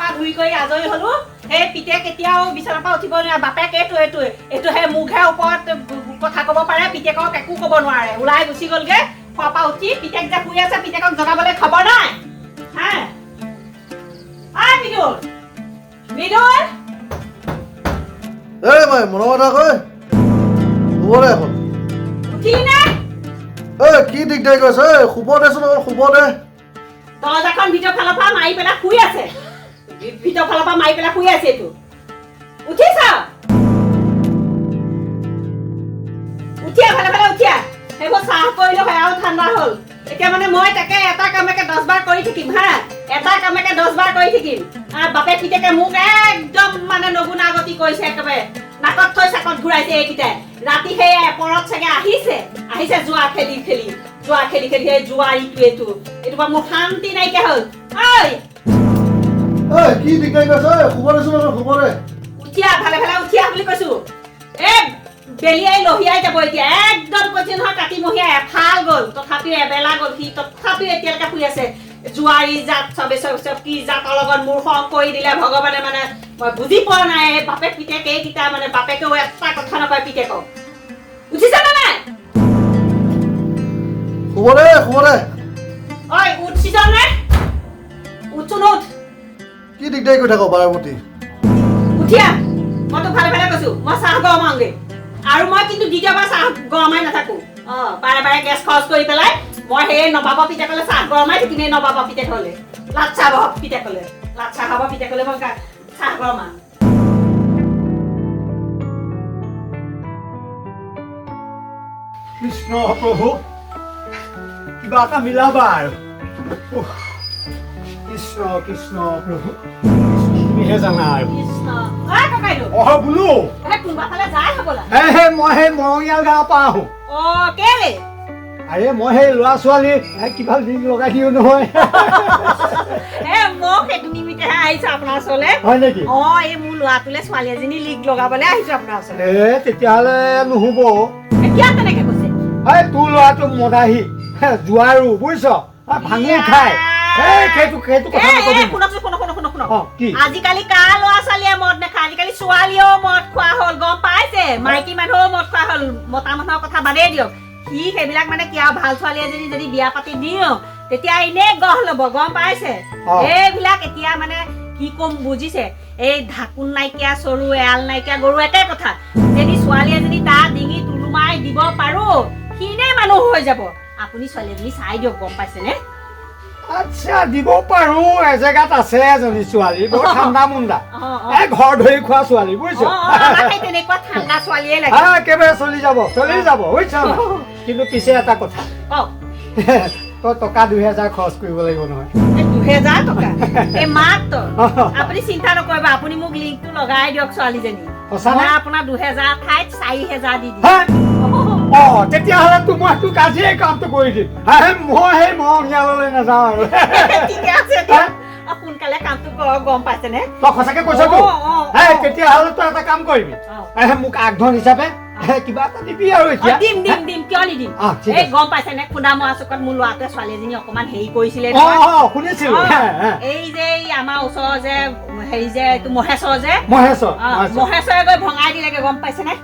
পা ধুই কৰি আজৰি হলো সেই পিতে কেতিয়াও বিচনাৰ পৰা উঠিব নোৱাৰে বাপেক এইটো সেই মুখে ওপৰত কথা ক'ব পাৰে পিতেকক একো ক'ব নোৱাৰে ওলাই গুচি গ'লগে খোৱাৰ পৰা উঠি পিতেক যে শুই আছে পিতেকক জগাবলৈ খবৰ নাই হা মিদুল মিদুল এই মই মনৰ কথা কয় শুবৰে এখন উঠিলি নে কি দিগদাৰি কৰিছে শুব দেচোন শুব দে দৰ্জাখন ভিতৰ ফালৰ পৰা মাৰি পেলাই শুই আছে ভিতৰ ফালৰ পৰা মাৰি পেলাই শুই আছে এইটো উঠিছ উঠিয়া ভালে ভালে উঠিয়া সেইবোৰ চাহ কৰিলো হয় আৰু ঠাণ্ডা হ'ল এতিয়া মানে মই তাকে এটা কামকে 10 বাৰ কৰি থাকিম হা এটা কামকে 10 বাৰ কৰি থাকিম বাপে পিতেকে মোক একদম মানে নগুনা গতি কৰিছে একেবাৰে নাকত থৈ চাকত ঘূৰাইছে এইকেইটাই ৰাতি সেই পৰত চাগে আহিছে জুৱা খেলি সেই জুৱা এইটো পৰা মোৰ শান্তি নাইকিয়া হ'ল কি দিগদাৰি কৰিছে শুব দেচোন শুব দে উঠিয়া ভালে ভালে উঠিয়া বুলি কৈছো বেলিয়াই লহিয়াই যাব এতিয়া একদম কৈছে নহয় কাতিমহীয়া এফাল গ'ল তথাপিও এবেলা গ'ল সি তথাপিও এতিয়ালৈকে শুই আছে জুৱাৰী জাত চব কি জাতৰ লগত মোৰ খং কৰি দিলে ভগৱানে মানে মই বুজি পোৱা নাই বাপেক পিতেক এইকেইটা মানে বাপেকেও এটা কথা নকয় পিতেকক উঠিছা নে নাই শুব দে ঐ উঠিছ নে উঠচোন উঠ কি দিগদাৰি কৰি থাক বাৰমতি উঠিয়া মই তোক ভালে ভালে কৈছো মই চাহ গৰমাওঁগে আৰু মই কিন্তু দ্বিতীয়বাৰ চাহ গৰমাই নাথাকো বাৰে বাৰে গেছ খৰচ কৰি পেলাই মই সেই নবাবৰ পিতেকলে চাহ গৰমাই থাকিম এই নবাবৰ পিতেকলে লাচ্ছা খাব পিতেকলে মই চাহ গৰমাম কৃষ্ণ প্ৰভু কিবা এটা মিলাবা আৰু কৃষ্ণ কৃষ্ণ প্ৰভু তুমিহে জানা আৰু বোলো মই সেই মৰঙীয়াল গাঁৱৰ পৰা আহোঁ আৰে মই সেই ল'ৰা ছোৱালী কিবা লিংক লগাই দিওঁ নহয় তেতিয়াহ'লে নহ'ব তোৰ ল'ৰাটো মদাহী জোৱাৰো বুজিছ ভাঙি খাই আজিকালি কাৰ ল'ৰা ছোৱালীয়ে মদ নাখায় আজিকালি ছোৱালীয়েও মদ খোৱা হ'ল গম পাইছে মাইকী মানুহও মদ খোৱা হ'ল মতা মানুহৰ কথা বাদেই দিয়ক সি সেইবিলাক মানে কি আৰু ভাল ছোৱালী এজনী যদি বিয়া পাতি দিওঁ তেতিয়া এনেই গঢ় ল'ব গম পাইছে এইবিলাক এতিয়া মানে কি কম বুজিছে এই ঢাকোন নাইকিয়া চৰু এৰাল নাইকিয়া গৰু একে কথা যদি ছোৱালী এজনী তাৰ ডিঙি তুলুমাই দিব পাৰো সিনে মানুহ হৈ যাব আপুনি ছোৱালী এজনী চাই দিয়ক গম পাইছেনে আচ্ছা দিব পাৰো এজেগাত আছে এজনী ছোৱালী বৰ ঠাণ্ডা মুণ্ডা ঘৰ ধৰি খোৱা ছোৱালী বুজিছ তেনেকুৱা ঠাণ্ডা ছোৱালীয়ে লাগে একেবাৰে চলি যাব বুজিছ কিন্তু পিছে এটা কথা তই টকা 2000 খৰচ কৰিব লাগিব নহয় 2000 টকা এই মাত্ৰ আপুনি চিন্তা নকৰিব আপুনি মোক লিংকটো লগাই দিয়ক ছোৱালীজনী মই আপোনাৰ 2000 ঠাইত 4000 দি দিম তেতিয়াহ'লে মই তোক আজিয়ে কামটো কৰি দিম মই সেই মৰঙীয়াললৈ নাযাওঁ আৰু ঠিকে আছে সোনকালে কামটো গম পাইছেনে তই সঁচাকে কৈছ তেতিয়াহ'লে তই এটা কাম কৰিবি মোক আগধন হিচাপে কিবা এটা দিবি আৰু এতিয়া দিম কিয় নিদিম এই গম পাইছেনে খুন্দা মৰা চুকত মোৰ ল'ৰাটোৱে ছোৱালী এজনী অকমান হেৰি কৰিছিলে শুনিছিলো এই যে আমাৰ ওচৰৰ যে হেৰি যে এইটো মহেশ্বৰে গৈ ভঙাই দিলেগে গম পাইছেনে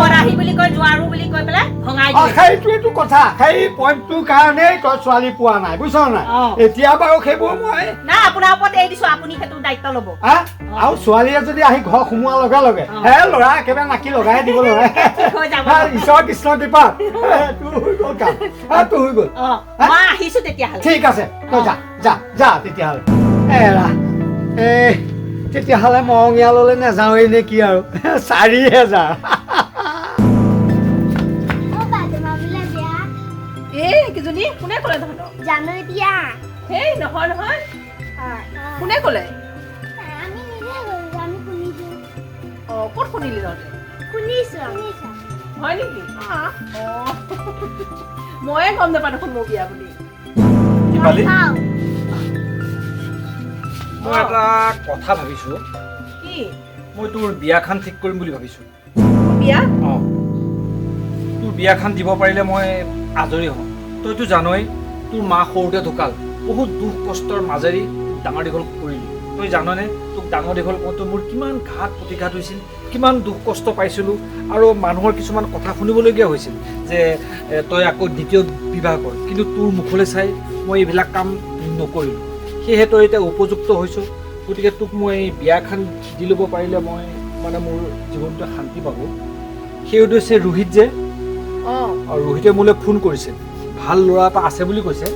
বৰাহী বুলি কয় জোৱাৰো বুলি কৈ পেলাই ভঙাই দিলে সেইটোৱেটো কথা সেই পইণ্টটোৰ কাৰণেই তই ছোৱালী পোৱা নাই বুজিছ নাই এতিয়া বাৰু সেইবোৰ মই না আপোনাৰ ওপৰত এৰি দিছো আপুনি সেইটো দায়িত্ব ল'ব আৰু ছোৱালীয়ে যদি আহি ঘৰ সোমোৱাৰ লগে লগে ল'ৰা একেবাৰে নাকি লগাই দিব ল'ৰাই ঈশ্বৰ কৃষ্ণ কৃপা তোৰ হৈ গ'ল কাম তোৰ হৈ গ'ল মই আহিছো তেতিয়াহ'লে ঠিক আছে তই যা তেতিয়াহ'লে তেতিয়াহ'লে মৰঙীয়াললৈ নাযাওঁৱেই নে কি আৰু 4000 কিজনী কোনে ক'লে তহঁতক জানো এতিয়া সেই নহয় কোনে ক'লে আমি নিজে আমি শুনিছো ক'ত শুনিলি তহঁতে শুনিছো হয় নেকি ময়ে গম নাপাওঁ দেখোন মোৰ বিয়া বুলি মই এটা কথা ভাবিছো কি মই তোৰ বিয়াখন ঠিক কৰিম বুলি ভাবিছো বিয়া তোৰ বিয়াখন দিব পাৰিলে মই আজৰি হওঁ তইতো জানই তোৰ মা সৰুতে ঢুকাল বহুত দুখ কষ্টৰ মাজেৰি ডাঙৰ দীঘল কৰিলি তই জাননে তোক ডাঙৰ দীঘল কৰোঁতে মোৰ কিমান ঘাত প্ৰতিঘাত হৈছিল, কিমান দুখ কষ্ট পাইছিলোঁ আৰু মানুহৰ কিছুমান কথা শুনিবলগীয়া হৈছিল যে তই আকৌ দ্বিতীয় বিবাহ কৰ, কিন্তু তোৰ মুখলৈ চাই মই এইবিলাক কাম নকৰিলোঁ। সেয়েহে তই এতিয়া উপযুক্ত হৈছোঁ, গতিকে তোক মই বিয়াখন দি ল'ব পাৰিলে মই মানে মোৰ জীৱনটোৱে শান্তি পাব। সেই উদ্দেশ্যে ৰোহিত যে আৰু ৰোহিতে মোলৈ ফোন কৰিছে, ভাল ল'ৰা এটা আছে বুলি কৈছে।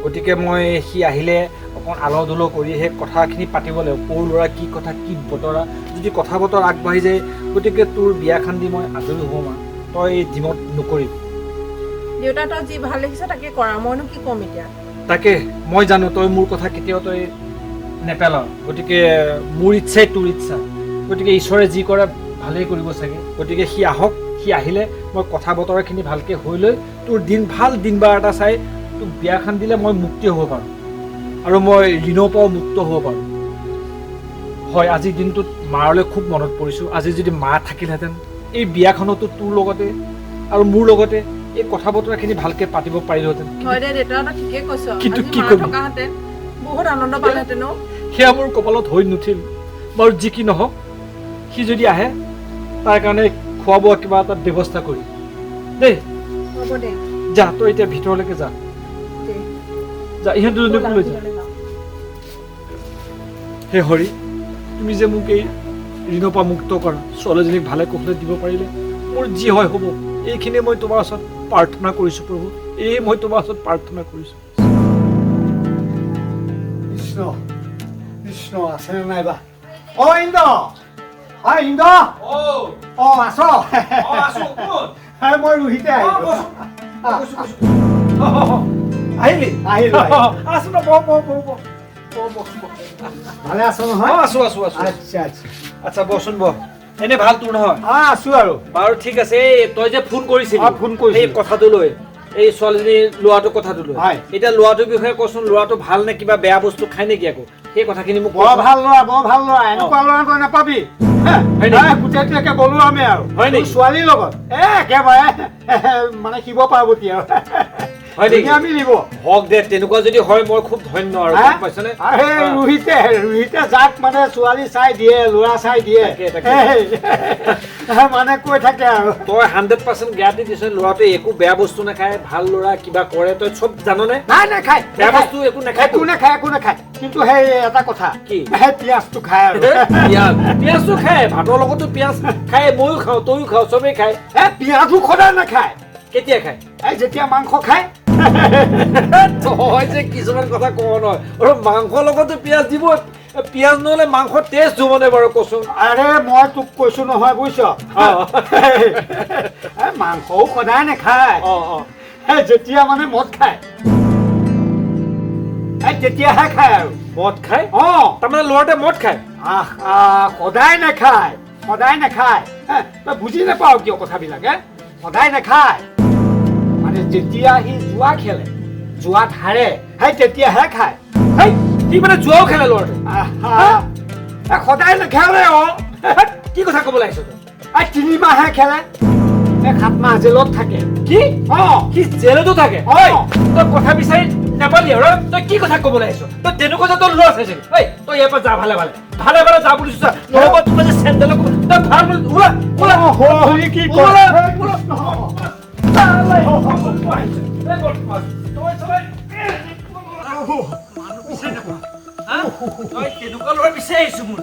গতিকে মই সি আহিলে অকণ আলহ দুলহ কৰি সেই কথাখিনি পাতিব লাগিব, সৰু ল'ৰা কি কথা কি বতৰা, যদি কথা বতৰা আগবাঢ়ি যায় গতিকে তোৰ বিয়াখন দি মই আজৰি হ'ম আৰু তই জিমত নকৰিবি। দেউতা তই যি ভাল দেখিছ তাকে কৰা, মইনো কি ক'ম এতিয়া। তাকে মই জানো তই মোৰ কথা কেতিয়াও তই নেপেলাও, গতিকে মোৰ ইচ্ছাই তোৰ ইচ্ছা, গতিকে ঈশ্বৰে যি কৰে ভালেই কৰিব চাগে। গতিকে সি আহক, সি আহিলে মই কথা বতৰাখিনি ভালকৈ হৈ লৈ তোৰ ভাল দিন বাৰ এটা চাই তোক বিয়াখন দিলে মই মুক্তি হ'ব পাৰোঁ আৰু মই ঋণৰ পৰাও মুক্ত হ'ব পাৰোঁ। হয়, আজিৰ দিনটোত মাৰলৈ খুব মনত পৰিছোঁ। আজি যদি মা থাকিলহেঁতেন এই বিয়াখনতো তোৰ লগতে আৰু মোৰ লগতে এই কথা বতৰাখিনি ভালকৈ পাতিব পাৰিলোহেঁতেন। হয় দে দেউতা, তই ঠিকে কৈছ, কিন্তু আজি কি মা কৰিম? থকাহেঁতেন বহুত আনন্দ পালেহেঁতেন। সেয়া মোৰ কপালত হৈ নুঠিল বাৰু। যি কি নহওক, সি যদি আহে তাৰ কাৰণে খোৱা বোৱা কিবা এটা ব্যৱস্থা কৰি দেই। হ'ব দে, যা তই এতিয়া ভিতৰলৈকে যা, দে। যা ইহঁত দুজনীকো লৈ যা। হে হৰি, তুমি যে মোক এই ঋণৰ পৰা মুক্ত কৰা, ছোৱালীজনীক ভালে কুশলে দিব পাৰিলে মোৰ যি হয় হ'ব। এইখিনি মই তোমাৰ ওচৰত প্ৰাৰ্থনা কৰিছোঁ প্ৰভু, মই তোমাৰ ওচৰত প্ৰাৰ্থনা কৰিছোঁ। কৃষ্ণ কৃষ্ণ আছেনে নাইবা? অ ইন্দ্ৰ, হয় ইন্দ্ৰ, অ আছ? মই ৰোহিতে আহিলোঁ। আহিলি? আহিলোঁ। আছো ন, ভালে আছ নহয়? আছো আছো আছো। আচ্ছা আচ্ছা আচ্ছা বচোন বহ। এনে ভাল তোৰ নহয়? আছো আৰু। বাৰু ঠিক আছে। তই যে ফোন কৰিছিলি ফোন কৰিছিলোঁ। এই কথাটো লৈ, এই ছোৱালীজনীৰ ল'ৰাটোৰ কথাটো লৈ, হয়। এতিয়া ল'ৰাটোৰ বিষয়ে কচোন। ল'ৰাটো ভাল নে কিবা বেয়া বস্তু খাই নেকি আকৌ? সেই কথাখিনি মোক বৰ ভাল ল'ৰা, বৰ ভাল ল'ৰা। এনেকুৱা ল'ৰা তই নাপাবি। হয় নেকি? গোটেইটোকে গ'লো আমি আৰু হয় নেকি? ছোৱালীৰ লগত একেবাৰে মানে শিৱ পাৰ্বতী আৰু হয় নেকি? আমি নিব হওক দে, তেনেকুৱা যদি হয় মই খুব ধন্য আৰু গম পাইছনে? ৰোহিতে যাক মানে ছোৱালী চাই দিয়ে, ল'ৰা চাই দিয়ে, তাকে। মানে কৈ থাকে আৰু তই 100% গেৰাণ্টি দিছ ল'ৰাটোৱে একো বেয়া বস্তু নাখায়, ভাল ল'ৰা, কিবা কৰে, তই চব জাননে? নাই নাখায়, বেয়া বস্তু একো নাখায়। একো নাখায়। কিন্তু সেই এটা কথা, কি? পিঁয়াজটো খায় আৰু পিঁয়াজটো খায়, ভাতৰ লগতো পিঁয়াজ খায়, ময়ো খাওঁ, তয়ো খাওঁ, চবেই খায়। পিঁয়াজো সদায় নাখায়। কেতিয়া খায়? যেতিয়া মাংস খায়। তই যে কিছুমান কথা কৱ নহয়, আৰু মাংসৰ লগতো পিঁয়াজ দিব। পিঁয়াজ নহ'লে মাংস টেষ্ট হ'বনে বাৰু কচোন? আৰে মই তোক কৈছো নহয়, বুজিছ? মাংসও সদায় নাখায়। যেতিয়া মানে মদ খায় তেতিয়াহে খায় আৰু। মদ খায়? তাৰমানে ল'ৰাটোৱে মদ খায়? সদায় নাখায়। তই বুজি নাপাৱ কিয় কথাবিলাক? সদায় নাখায়, মানে যেতিয়া সি জুৱা খেলে, জুৱাত হাৰে, তেতিয়াহে খায়। সি মানে জুৱাও খেলে ল'ৰাটোৱে? সদায় নেখেলে। কি কথা ক'বলৈ আহিছ তই? 3 মাহে খেলে, 7 মাহ জেলত থাকে। কি? সি জেলতো থাকে? তই কথা বিচাৰি নাপালি আৰু? তই কি কথা ক'বলৈ আহিছ? তই তেনেকুৱা যে তোৰ ল'ৰা চাইছিলি? তই ইয়াৰ পৰা যা, ভালে যা বুলিছো। চা নহ'ব তোমাৰ যে চেণ্ডেলক তই ভাল বুলি কি তেনেকুৱা ল'ৰা বিচাৰি আহিছো মোৰ।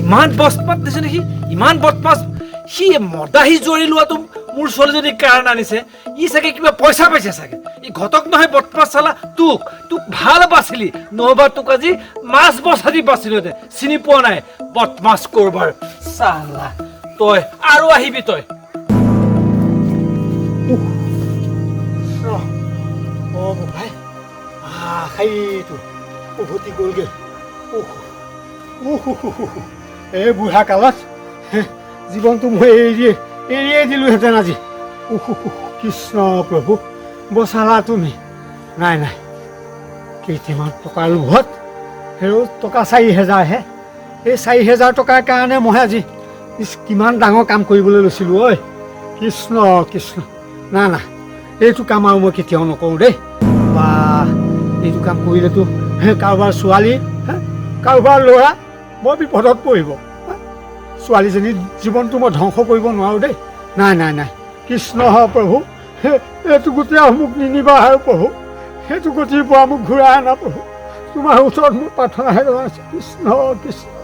ইমান বদমাছ দিছে নেকি? ইমান বদমাছ। সি মদাহী জৰি লোৱাটো মোৰ ছোৱালীজনীৰ কাৰণে আনিছে। ই চাগে কিবা পইচা পাইছে চাগে। ই ঘটক নহয় বদমাছ চালা। তোক ভাল বাচিলি, নহবা তোক আজি মাছ বছাদি বাচিলো দে। চিনি পোৱা নাই বদমাছ কৰবাৰ চালা। তই আৰু আহিবি তই। সেইটো উভতি গ'লগৈ। এই বুঢ়া কালত জীৱনটো মই এৰিয়ে দিলোহেঁতেন আজি। কৃষ্ণ প্ৰভু, বচালা তুমি। নাই কেইটামান টকাৰ লোভত টকা 4,000হে। এই 4,000 টকাৰ কাৰণে মই আজি কিমান ডাঙৰ কাম কৰিবলৈ লৈছিলোঁ। ঐ কৃষ্ণ, না এইটো কাম আৰু মই কেতিয়াও নকৰোঁ দেই। বা এইটো কাম কৰিলেতো কাৰোবাৰ ছোৱালী কাৰোবাৰ ল'ৰা বৰ বিপদত পৰিব ছোৱালীজনীৰ জীৱনটো মই ধ্বংস কৰিব নোৱাৰোঁ দেই নাই নাই নাই কৃষ্ণ প্ৰভু এইটো গোটেই মোক নিনিবা আৰু প্ৰভু সেইটো গতিৰ পৰা মোক ঘূৰাই আনা প্ৰভু তোমাৰ ওচৰত মোৰ প্ৰাৰ্থনাহে জনাইছোঁ কৃষ্ণ কৃষ্ণ